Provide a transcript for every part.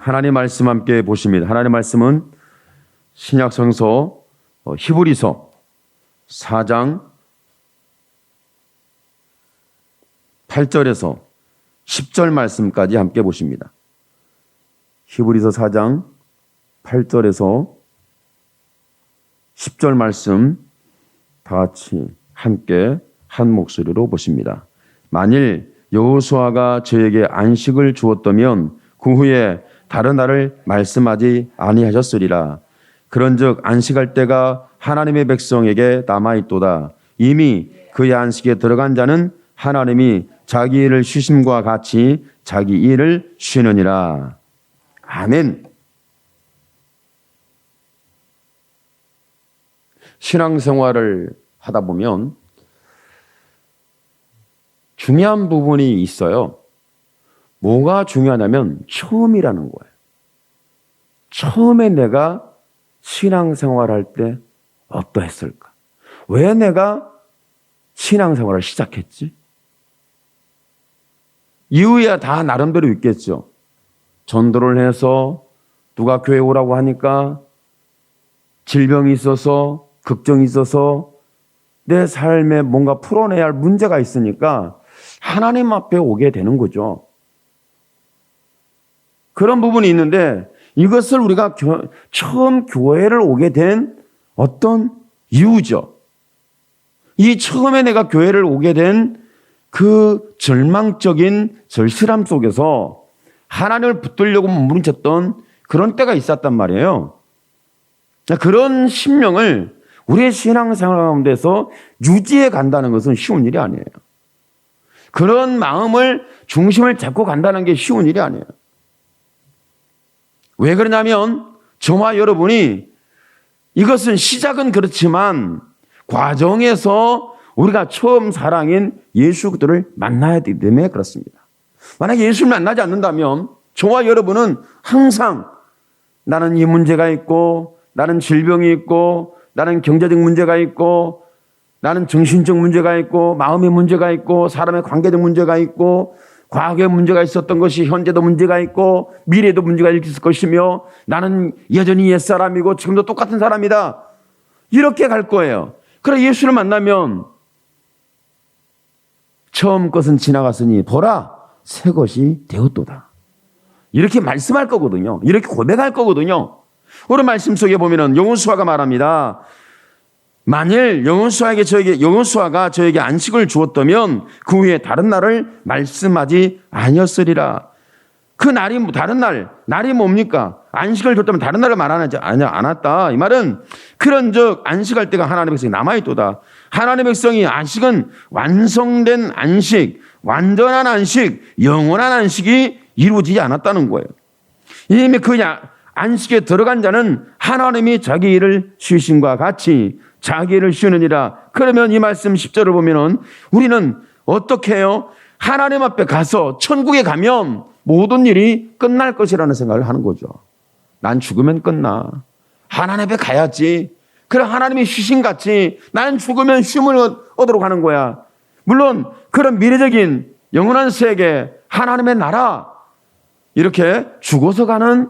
하나님 말씀 함께 보십니다. 하나님 말씀은 신약 성서 히브리서 4장 8절에서 10절 말씀까지 함께 보십니다. 히브리서 4장 8절에서 10절 말씀 다 같이 함께 한 목소리로 보십니다. 만일 여호수아가 저에게 안식을 주었다면 그 후에 다른 날을 말씀하지 아니하셨으리라. 그런즉 안식할 때가 하나님의 백성에게 남아있도다. 이미 그의 안식에 들어간 자는 하나님이 자기 일을 쉬심과 같이 자기 일을 쉬느니라. 아멘. 신앙생활을 하다 보면 중요한 부분이 있어요. 뭐가 중요하냐면 처음이라는 거예요. 처음에 내가 신앙생활할 때 어떠했을까? 왜 내가 신앙생활을 시작했지? 이유야 다 나름대로 있겠죠. 전도를 해서 누가 교회 오라고 하니까 질병이 있어서 걱정이 있어서 내 삶에 뭔가 풀어내야 할 문제가 있으니까 하나님 앞에 오게 되는 거죠. 그런 부분이 있는데 이것을 우리가 처음 교회를 오게 된 어떤 이유죠. 이 처음에 내가 교회를 오게 된 그 절망적인 절실함 속에서 하나님을 붙들려고 몸부림쳤던 그런 때가 있었단 말이에요. 그런 심령을 우리의 신앙생활 가운데서 유지해 간다는 것은 쉬운 일이 아니에요. 그런 마음을 중심을 잡고 간다는 게 쉬운 일이 아니에요. 왜 그러냐면 저와 여러분이 이것은 시작은 그렇지만 과정에서 우리가 처음 사랑인 예수 그리스도를 만나야 되기 때문에 그렇습니다. 만약에 예수를 만나지 않는다면 저와 여러분은 항상 나는 이 문제가 있고 나는 질병이 있고 나는 경제적 문제가 있고 나는 정신적 문제가 있고 마음의 문제가 있고 사람의 관계적 문제가 있고 과거에 문제가 있었던 것이 현재도 문제가 있고 미래에도 문제가 있을 것이며 나는 여전히 옛사람이고 지금도 똑같은 사람이다. 이렇게 갈 거예요. 그래 예수를 만나면 처음 것은 지나갔으니 보라 새 것이 되었도다. 이렇게 말씀할 거거든요. 이렇게 고백할 거거든요. 오늘 말씀 속에 보면은 여호수아가 말합니다. 만일 여호수아가 저에게 안식을 주었다면 그 후에 다른 날을 말씀하지 아니었으리라. 그 날이 다른 날이 뭡니까? 안식을 줬다면 다른 날을 말하지 않았다. 이 말은 그런즉 안식할 때가 하나님의 백성이 남아있도다. 하나님의 백성이 안식은 완성된 안식, 완전한 안식, 영원한 안식이 이루어지지 않았다는 거예요. 이미 그 안식에 들어간 자는 하나님이 자기 일을 쉬심과 같이 자기 일을 쉬느니라. 그러면 이 말씀 10절을 보면은 우리는 어떻게 해요? 하나님 앞에 가서 천국에 가면 모든 일이 끝날 것이라는 생각을 하는 거죠. 난 죽으면 끝나. 하나님 앞에 가야지. 그래 하나님이 쉬심같이 나는 죽으면 쉼을 얻으러 가는 거야. 물론 그런 미래적인 영원한 세계 하나님의 나라 이렇게 죽어서 가는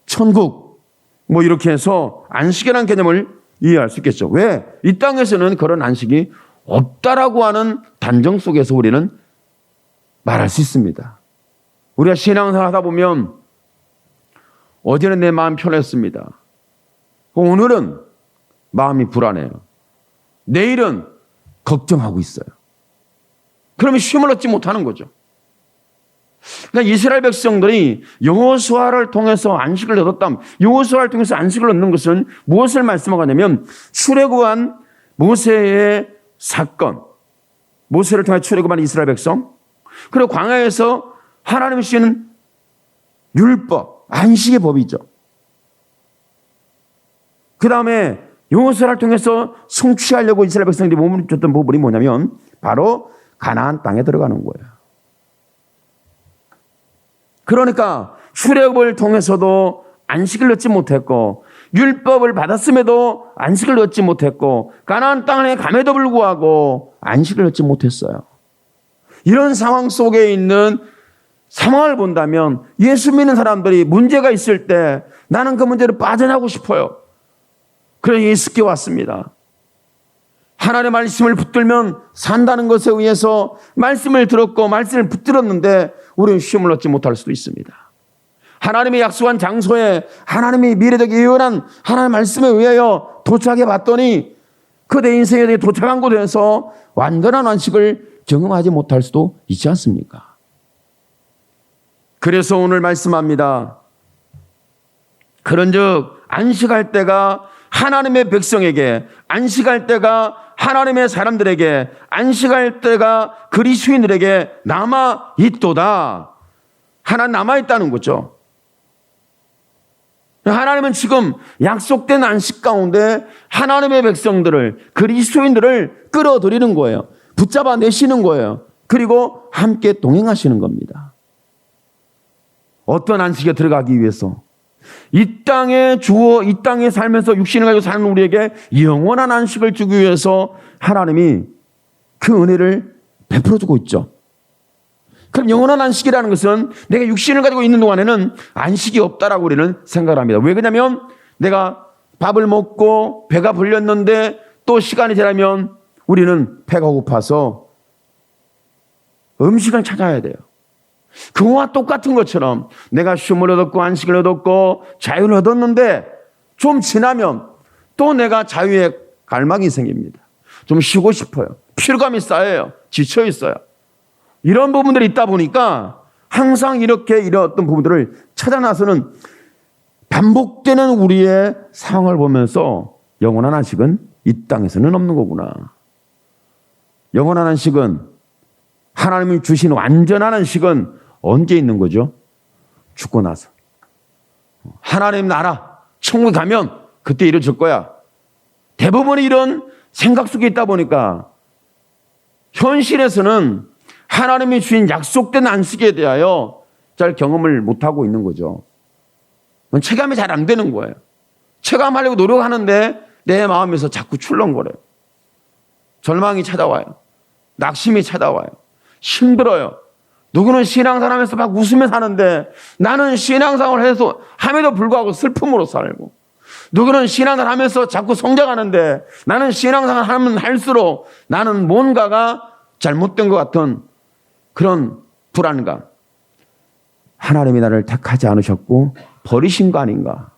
천국 뭐 이렇게 해서 안식이라는 개념을 이해할 수 있겠죠. 왜? 이 땅에서는 그런 안식이 없다라고 하는 단정 속에서 우리는 말할 수 있습니다. 우리가 신앙생활 하다 보면 어제는 내 마음 편했습니다. 오늘은 마음이 불안해요. 내일은 걱정하고 있어요. 그러면 쉼을 얻지 못하는 거죠. 그러니까 이스라엘 백성들이 여호수아를 통해서 안식을 얻었다면 여호수아를 통해서 안식을 얻는 것은 무엇을 말씀하냐면 출애굽한 모세의 사건, 모세를 통해 출애굽한 이스라엘 백성, 그리고 광야에서 하나님이 주시는 율법, 안식의 법이죠. 그 다음에 여호수아를 통해서 성취하려고 이스라엘 백성들이 몸을 줬던 부분이 뭐냐면 바로 가나안 땅에 들어가는 거예요. 그러니까 출애굽을 통해서도 안식을 얻지 못했고 율법을 받았음에도 안식을 얻지 못했고 가나안 땅에 감에도 불구하고 안식을 얻지 못했어요. 이런 상황 속에 있는 상황을 본다면 예수 믿는 사람들이 문제가 있을 때 나는 그 문제를 빠져나가고 싶어요. 그래서 예수께 왔습니다. 하나님의 말씀을 붙들면 산다는 것에 의해서 말씀을 들었고 말씀을 붙들었는데 우리는 쉼을 얻지 못할 수도 있습니다. 하나님의 약속한 장소에 하나님의 미래적 예언한 하나님의 말씀에 의하여 도착해 봤더니 그 내 인생에 도착한 곳에서 완전한 안식을 경험하지 못할 수도 있지 않습니까? 그래서 오늘 말씀합니다. 그런즉 안식할 때가 하나님의 백성에게, 안식할 때가 하나님의 사람들에게, 안식할 때가 그리스도인들에게 남아 있도다. 하나 남아 있다는 거죠. 하나님은 지금 약속된 안식 가운데 하나님의 백성들을, 그리스도인들을 끌어들이는 거예요. 붙잡아 내시는 거예요. 그리고 함께 동행하시는 겁니다. 어떤 안식에 들어가기 위해서? 이 땅에 살면서 육신을 가지고 사는 우리에게 영원한 안식을 주기 위해서 하나님이 그 은혜를 베풀어 주고 있죠. 그럼 영원한 안식이라는 것은 내가 육신을 가지고 있는 동안에는 안식이 없다라고 우리는 생각을 합니다. 왜 그러냐면 내가 밥을 먹고 배가 불렸는데 또 시간이 지나면 우리는 배가 고파서 음식을 찾아야 돼요. 그와 똑같은 것처럼 내가 쉼을 얻었고 안식을 얻었고 자유를 얻었는데 좀 지나면 또 내가 자유의 갈망이 생깁니다. 좀 쉬고 싶어요. 피로감이 쌓여요. 지쳐 있어요. 이런 부분들이 있다 보니까 항상 이런 어떤 부분들을 찾아 나서는 반복되는 우리의 상황을 보면서 영원한 안식은 이 땅에서는 없는 거구나. 영원한 안식은, 하나님이 주신 완전한 안식은 언제 있는 거죠? 죽고 나서. 하나님 나라, 천국 가면 그때 이루어질 거야. 대부분이 이런 생각 속에 있다 보니까 현실에서는 하나님이 주신 약속된 안식에 대하여 잘 경험을 못하고 있는 거죠. 체감이 잘 안 되는 거예요. 체감하려고 노력하는데 내 마음에서 자꾸 출렁거려요. 절망이 찾아와요. 낙심이 찾아와요. 힘들어요. 누구는 신앙생활하면서 막 웃으며 사는데 나는 신앙생활을 해서 함에도 불구하고 슬픔으로 살고, 누구는 신앙생활 하면서 자꾸 성장하는데 나는 신앙생활 하면 할수록 나는 뭔가가 잘못된 것 같은 그런 불안감. 하나님이 나를 택하지 않으셨고 버리신 거 아닌가.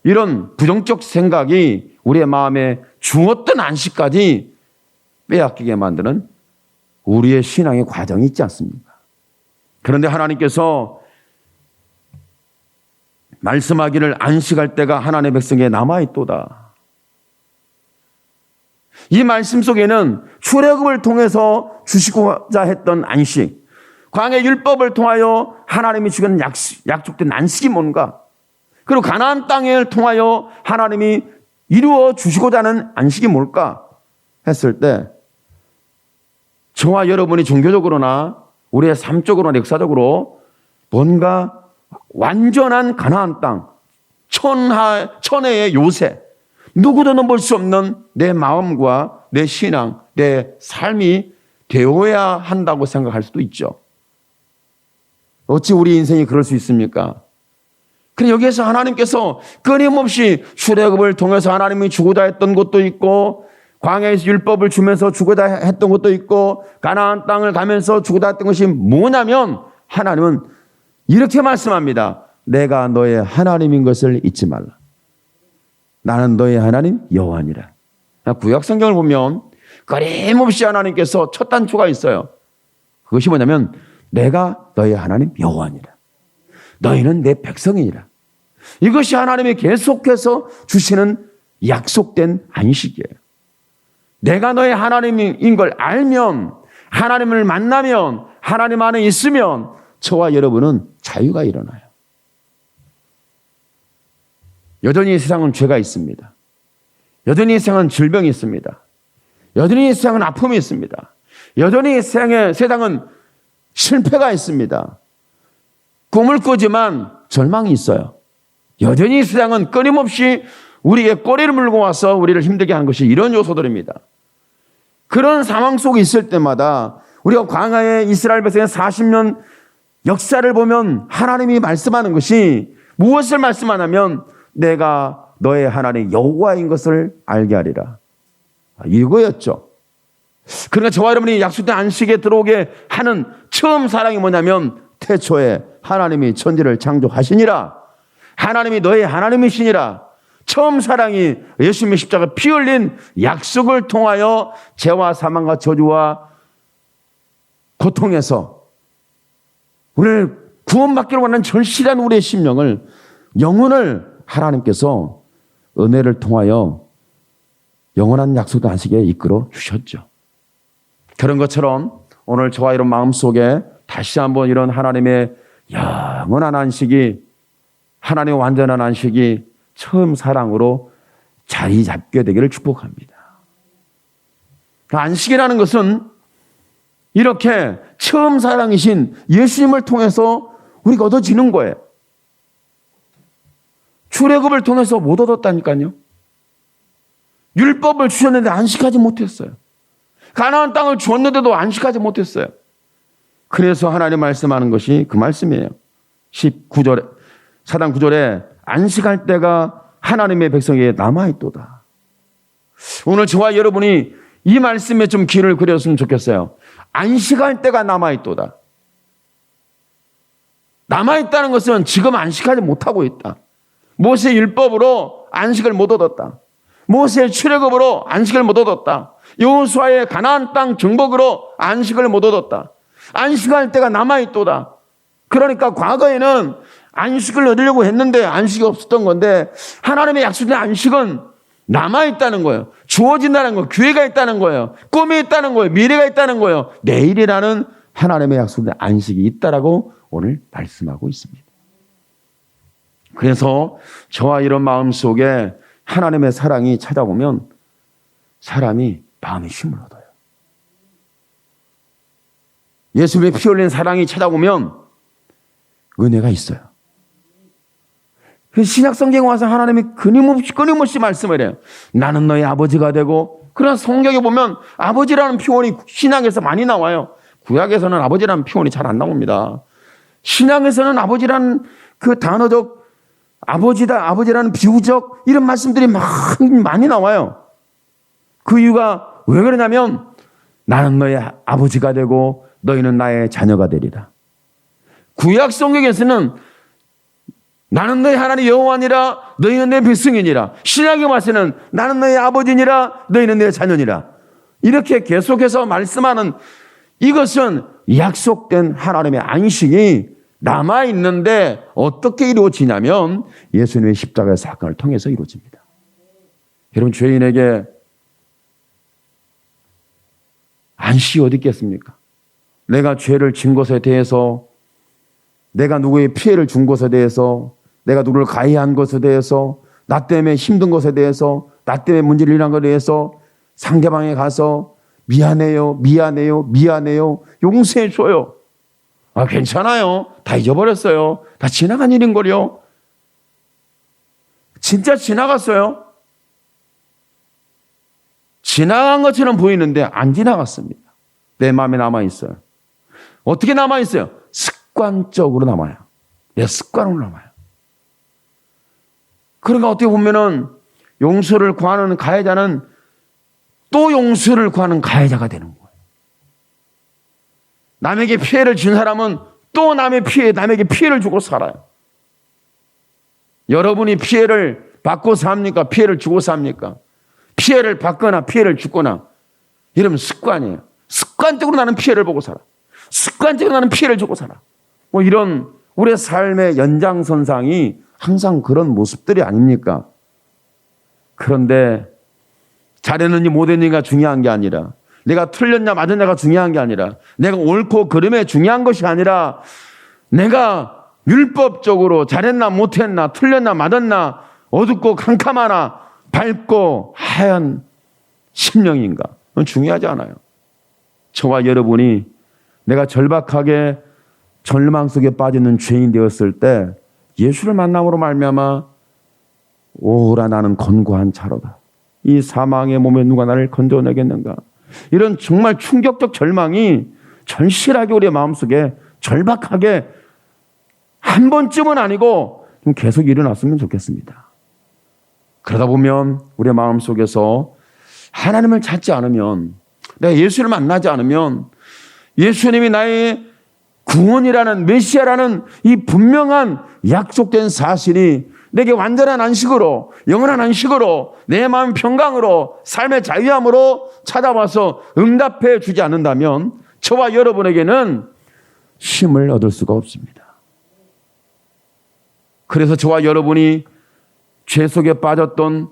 이런 부정적 생각이 우리의 마음에 주었던 안식까지 빼앗기게 만드는 우리의 신앙의 과정이 있지 않습니까? 그런데 하나님께서 말씀하기를 안식할 때가 하나님의 백성에게 남아있도다. 이 말씀 속에는 출애굽을 통해서 주시고자 했던 안식, 광야 율법을 통하여 하나님이 주는 약속된 안식이 뭔가, 그리고 가나안 땅을 통하여 하나님이 이루어 주시고자 하는 안식이 뭘까 했을 때 저와 여러분이 종교적으로나 우리의 삶적으로나 역사적으로 뭔가 완전한 가나안 땅, 천혜의 요새, 누구도 넘볼 수 없는 내 마음과 내 신앙, 내 삶이 되어야 한다고 생각할 수도 있죠. 어찌 우리 인생이 그럴 수 있습니까? 그런데 여기에서 하나님께서 끊임없이 출애굽을 통해서 하나님이 주고자 했던 것도 있고, 광야에서 율법을 주면서 주고자 했던 것도 있고, 가나안 땅을 가면서 주고자 했던 것이 뭐냐면 하나님은 이렇게 말씀합니다. 내가 너의 하나님인 것을 잊지 말라. 나는 너의 하나님 여호와니라. 구약 성경을 보면 끊임없이 하나님께서 첫 단초가 있어요. 그것이 뭐냐면 내가 너의 하나님 여호와니라. 너희는 내 백성이니라. 이것이 하나님이 계속해서 주시는 약속된 안식이에요. 내가 너의 하나님인 걸 알면, 하나님을 만나면, 하나님 안에 있으면 저와 여러분은 자유가 일어나요. 여전히 세상은 죄가 있습니다. 여전히 세상은 질병이 있습니다. 여전히 세상은 아픔이 있습니다. 여전히 세상은 실패가 있습니다. 꿈을 꾸지만 절망이 있어요. 여전히 세상은 끊임없이 우리에게 꼬리를 물고 와서 우리를 힘들게 하는 것이 이런 요소들입니다. 그런 상황 속에 있을 때마다 우리가 광야의 이스라엘 백성의 40년 역사를 보면 하나님이 말씀하는 것이 무엇을 말씀하냐면 내가 너의 하나님 여호와인 것을 알게 하리라. 이거였죠. 그러니까 저와 여러분이 약속된 안식에 들어오게 하는 처음 사랑이 뭐냐면 태초에 하나님이 천지를 창조하시니라. 하나님이 너의 하나님이시니라. 처음 사랑이 예수님의 십자가 피 흘린 약속을 통하여 죄와 사망과 저주와 고통에서 우리를 구원받기로 원하는 절실한 우리의 심령을, 영혼을 하나님께서 은혜를 통하여 영원한 약속의 안식에 이끌어 주셨죠. 그런 것처럼 오늘 저와 이런 마음속에 다시 한번 이런 하나님의 영원한 안식이, 하나님의 완전한 안식이 처음 사랑으로 자리 잡게 되기를 축복합니다. 안식이라는 것은 이렇게 처음 사랑이신 예수님을 통해서 우리가 얻어지는 거예요. 출애굽을 통해서 못 얻었다니까요. 율법을 주셨는데 안식하지 못했어요. 가나안 땅을 주었는데도 안식하지 못했어요. 그래서 하나님 말씀하는 것이 그 말씀이에요. 19절에, 사단 9절에 안식할 때가 하나님의 백성에게 남아있도다. 오늘 저와 여러분이 이 말씀에 좀 귀를 그렸으면 좋겠어요. 안식할 때가 남아있도다. 남아있다는 것은 지금 안식하지 못하고 있다. 모세 율법으로 안식을 못 얻었다. 모세의 출애굽으로 안식을 못 얻었다. 여호수아의 가나안 땅 정복으로 안식을 못 얻었다. 안식할 때가 남아있도다. 그러니까 과거에는 안식을 얻으려고 했는데 안식이 없었던 건데 하나님의 약속된 안식은 남아있다는 거예요. 주어진다는 거예요. 기회가 있다는 거예요. 꿈이 있다는 거예요. 미래가 있다는 거예요. 내일이라는 하나님의 약속된 안식이 있다라고 오늘 말씀하고 있습니다. 그래서 저와 이런 마음 속에 하나님의 사랑이 찾아오면 사람이 마음의 힘을 얻어요. 예수님의 피 흘린 사랑이 찾아오면 은혜가 있어요. 신약 성경에 와서 하나님이 끊임없이 말씀을 해요. 나는 너의 아버지가 되고, 그러나 성경에 보면 아버지라는 표현이 신약에서 많이 나와요. 구약에서는 아버지라는 표현이 잘 안 나옵니다. 신약에서는 아버지라는 그 단어적 아버지다, 아버지라는 비유적 이런 말씀들이 많이 나와요. 그 이유가 왜 그러냐면 나는 너의 아버지가 되고 너희는 나의 자녀가 되리라. 구약 성경에서는 나는 너희 하나님 여호와니라 너희는 내 백성이니라. 신약에 와서는 나는 너희 아버지니라 너희는 내 자녀니라. 이렇게 계속해서 말씀하는 이것은 약속된 하나님의 안식이 남아있는데 어떻게 이루어지냐면 예수님의 십자가의 사건을 통해서 이루어집니다. 여러분, 죄인에게 안식이 어디 있겠습니까? 내가 죄를 진 것에 대해서, 내가 누구의 피해를 준 것에 대해서, 내가 누구를 가해한 것에 대해서, 나 때문에 힘든 것에 대해서, 나 때문에 문제를 일어난 것에 대해서 상대방에 가서 미안해요, 용서해줘요. 괜찮아요. 다 잊어버렸어요. 다 지나간 일인걸요. 진짜 지나갔어요. 지나간 것처럼 보이는데 안 지나갔습니다. 내 마음에 남아있어요. 어떻게 남아있어요? 습관적으로 남아요. 내 습관으로 남아요. 그러니까 어떻게 보면은 용서를 구하는 가해자는 또 용서를 구하는 가해자가 되는 거예요. 남에게 피해를 준 사람은 또 남에게 피해를 주고 살아요. 여러분이 피해를 받고 삽니까? 피해를 주고 삽니까? 피해를 받거나 피해를 주거나 이러면 습관이에요. 습관적으로 나는 피해를 보고 살아. 습관적으로 나는 피해를 주고 살아. 이런 우리의 삶의 연장선상이 항상 그런 모습들이 아닙니까? 그런데 잘했는지 못했는지가 중요한 게 아니라, 내가 틀렸냐 맞았냐가 중요한 게 아니라, 내가 옳고 그름에 중요한 것이 아니라, 내가 율법적으로 잘했나 못했나, 틀렸나 맞았나, 어둡고 캄캄하나, 밝고 하얀 심령인가, 그건 중요하지 않아요. 저와 여러분이 내가 절박하게 절망 속에 빠지는 죄인 되었을 때 예수를 만남으로 말미암아 오라 나는 건고한 자로다, 이 사망의 몸에 누가 나를 건져내겠는가, 이런 정말 충격적 절망이 절실하게 우리의 마음속에 절박하게 한 번쯤은 아니고 좀 계속 일어났으면 좋겠습니다. 그러다 보면 우리의 마음속에서 하나님을 찾지 않으면, 내가 예수를 만나지 않으면, 예수님이 나의 구원이라는, 메시아라는 이 분명한 약속된 사실이 내게 완전한 안식으로, 영원한 안식으로, 내 마음 평강으로, 삶의 자유함으로 찾아와서 응답해 주지 않는다면 저와 여러분에게는 쉼을 얻을 수가 없습니다. 그래서 저와 여러분이 죄 속에 빠졌던,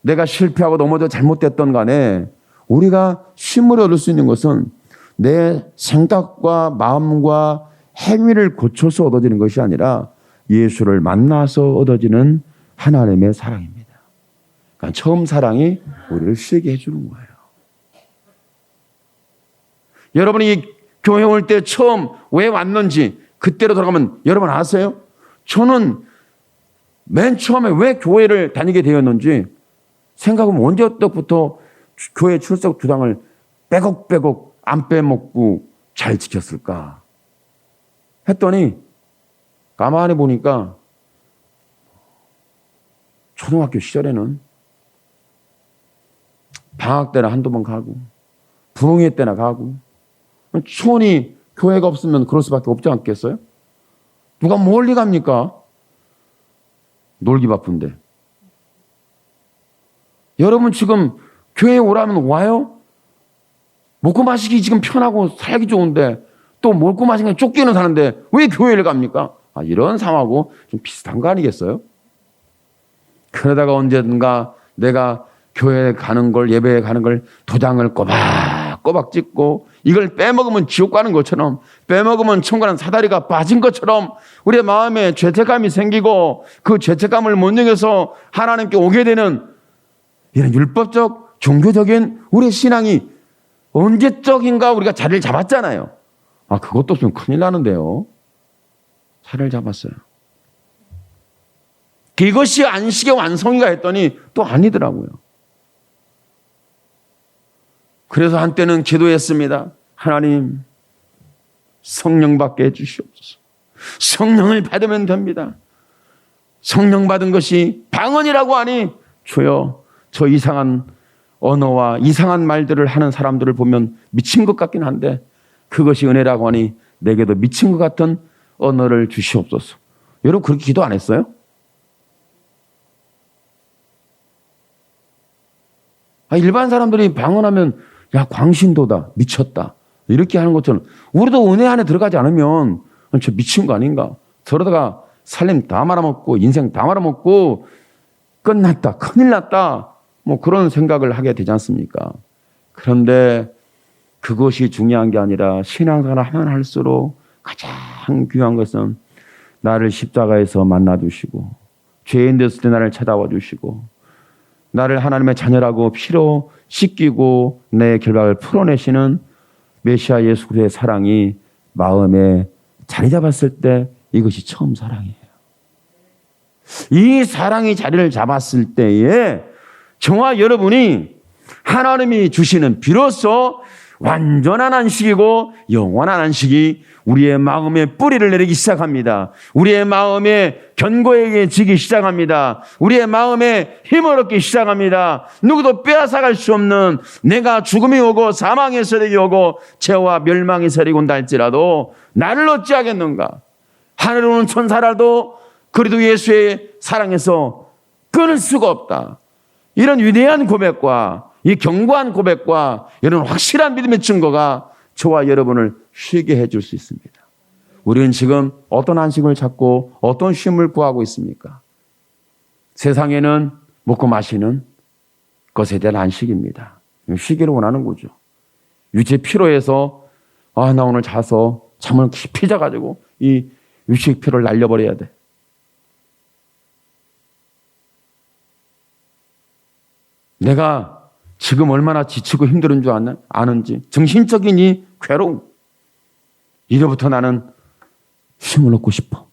내가 실패하고 넘어져 잘못됐던 간에 우리가 쉼을 얻을 수 있는 것은 내 생각과 마음과 행위를 고쳐서 얻어지는 것이 아니라 예수를 만나서 얻어지는 하나님의 사랑입니다. 그러니까 처음 사랑이 우리를 쉬게 해주는 거예요. 여러분이 교회 올 때 처음 왜 왔는지 그때로 돌아가면 여러분 아세요? 저는 맨 처음에 왜 교회를 다니게 되었는지 생각하면 언제부터 교회 출석 주당을 빼곡빼곡 안 빼먹고 잘 지켰을까 했더니 가만히 보니까 초등학교 시절에는 방학 때나 한두 번 가고 부흥회 때나 가고, 추원이 교회가 없으면 그럴 수밖에 없지 않겠어요? 누가 멀리 갑니까? 놀기 바쁜데. 여러분 지금 교회에 오라면 와요? 먹고 마시기 지금 편하고 살기 좋은데 또 먹고 마시기 쫓기는 사는데 왜 교회를 갑니까? 이런 상황하고 좀 비슷한 거 아니겠어요? 그러다가 언젠가 내가 교회에 가는 걸, 예배에 가는 걸 도장을 꼬박꼬박 찍고 이걸 빼먹으면 지옥 가는 것처럼, 빼먹으면 천국 가는 사다리가 빠진 것처럼 우리의 마음에 죄책감이 생기고 그 죄책감을 못 이겨서 하나님께 오게 되는 이런 율법적 종교적인 우리의 신앙이 언제적인가 우리가 자리를 잡았잖아요. 그것도 없으면 큰일 나는데요. 자리를 잡았어요. 이것이 안식의 완성이가 했더니 또 아니더라고요. 그래서 한때는 기도했습니다. 하나님, 성령 받게 해주시옵소서. 성령을 받으면 됩니다. 성령 받은 것이 방언이라고 하니 주여, 저 이상한 언어와 이상한 말들을 하는 사람들을 보면 미친 것 같긴 한데 그것이 은혜라고 하니 내게도 미친 것 같은 언어를 주시옵소서. 여러분 그렇게 기도 안 했어요? 일반 사람들이 방언하면 야 광신도다, 미쳤다 이렇게 하는 것처럼 우리도 은혜 안에 들어가지 않으면 저 미친 거 아닌가, 저러다가 살림 다 말아먹고 인생 다 말아먹고 끝났다, 큰일 났다, 뭐 그런 생각을 하게 되지 않습니까? 그런데 그것이 중요한 게 아니라 신앙생활을 하면 할수록 가장 귀한 것은 나를 십자가에서 만나주시고 죄인 됐을 때 나를 찾아와 주시고 나를 하나님의 자녀라고 피로 씻기고 내 결박을 풀어내시는 메시아 예수 그리스도의 사랑이 마음에 자리 잡았을 때 이것이 처음 사랑이에요. 이 사랑이 자리를 잡았을 때에 저와 여러분이 하나님이 주시는 비로소 완전한 안식이고 영원한 안식이 우리의 마음에 뿌리를 내리기 시작합니다. 우리의 마음에 견고해지기 시작합니다. 우리의 마음에 힘을 얻기 시작합니다. 누구도 빼앗아갈 수 없는, 내가 죽음이 오고 사망의 세력이 오고 죄와 멸망의 세력이 온다 할지라도 나를 어찌하겠는가, 하늘에 오는 천사라도 그래도 예수의 사랑에서 끊을 수가 없다. 이런 위대한 고백과 이 견고한 고백과 이런 확실한 믿음의 증거가 저와 여러분을 쉬게 해줄 수 있습니다. 우리는 지금 어떤 안식을 찾고 어떤 쉼을 구하고 있습니까? 세상에는 먹고 마시는 것에 대한 안식입니다. 쉬기를 원하는 거죠. 유체 피로해서 나 오늘 자서 잠을 깊이 자가지고 이 유식 피로를 날려버려야 돼. 내가 지금 얼마나 지치고 힘든 줄 아는지, 정신적인 이 괴로움, 이로부터 나는 쉼을 얻고 싶어.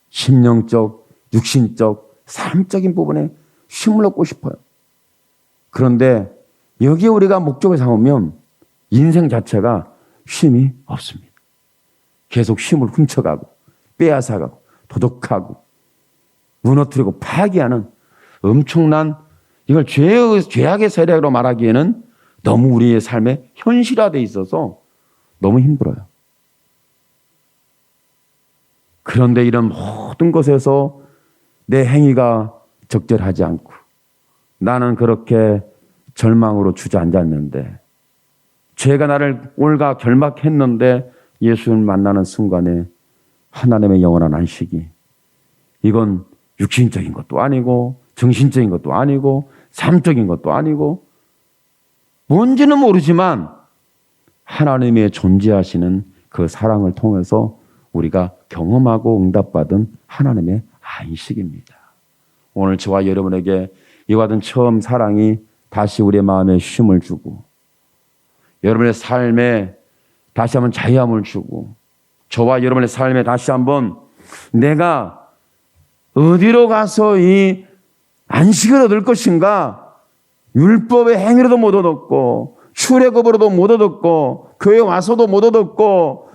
심령적, 육신적, 삶적인 부분에 쉼을 얻고 싶어요. 그런데 여기에 우리가 목적을 삼으면 인생 자체가 쉼이 없습니다. 계속 쉼을 훔쳐가고 빼앗아가고 도둑하고 무너뜨리고 파괴하는 엄청난, 이걸 죄악의 세력으로 말하기에는 너무 우리의 삶에 현실화되어 있어서 너무 힘들어요. 그런데 이런 모든 것에서 내 행위가 적절하지 않고 나는 그렇게 절망으로 주저앉았는데, 죄가 나를 올가 결박했는데 예수를 만나는 순간에 하나님의 영원한 안식이, 이건 육신적인 것도 아니고 정신적인 것도 아니고 삶적인 것도 아니고 뭔지는 모르지만 하나님의 존재하시는 그 사랑을 통해서 우리가 경험하고 응답받은 하나님의 안식입니다. 오늘 저와 여러분에게 이와 같은 처음 사랑이 다시 우리의 마음에 쉼을 주고 여러분의 삶에 다시 한번 자유함을 주고 저와 여러분의 삶에 다시 한번 내가 어디로 가서 이 안식을 얻을 것인가, 율법의 행위로도 못 얻었고 출애굽으로도 못 얻었고 교회 와서도 못 얻었고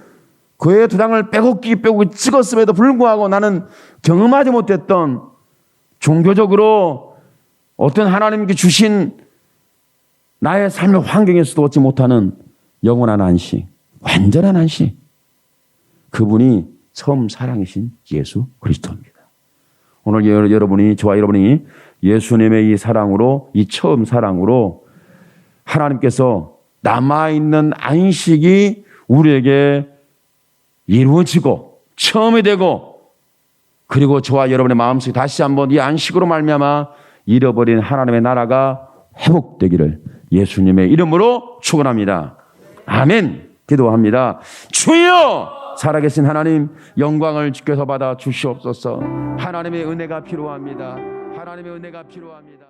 교회 도장을 빼곡히 찍었음에도 불구하고 나는 경험하지 못했던 종교적으로 어떤 하나님께 주신 나의 삶의 환경에서도 얻지 못하는 영원한 안식, 완전한 안식, 그분이 처음 사랑이신 예수 그리스도입니다. 오늘 저와 여러분이 예수님의 이 사랑으로, 이 처음 사랑으로 하나님께서 남아있는 안식이 우리에게 이루어지고 처음이 되고, 그리고 저와 여러분의 마음속에 다시 한번 이 안식으로 말미암아 잃어버린 하나님의 나라가 회복되기를 예수님의 이름으로 축원합니다. 아멘. 기도합니다. 주여, 살아계신 하나님, 영광을 주께서 받아 주시옵소서. 하나님의 은혜가 필요합니다. 하나님의 은혜가 필요합니다.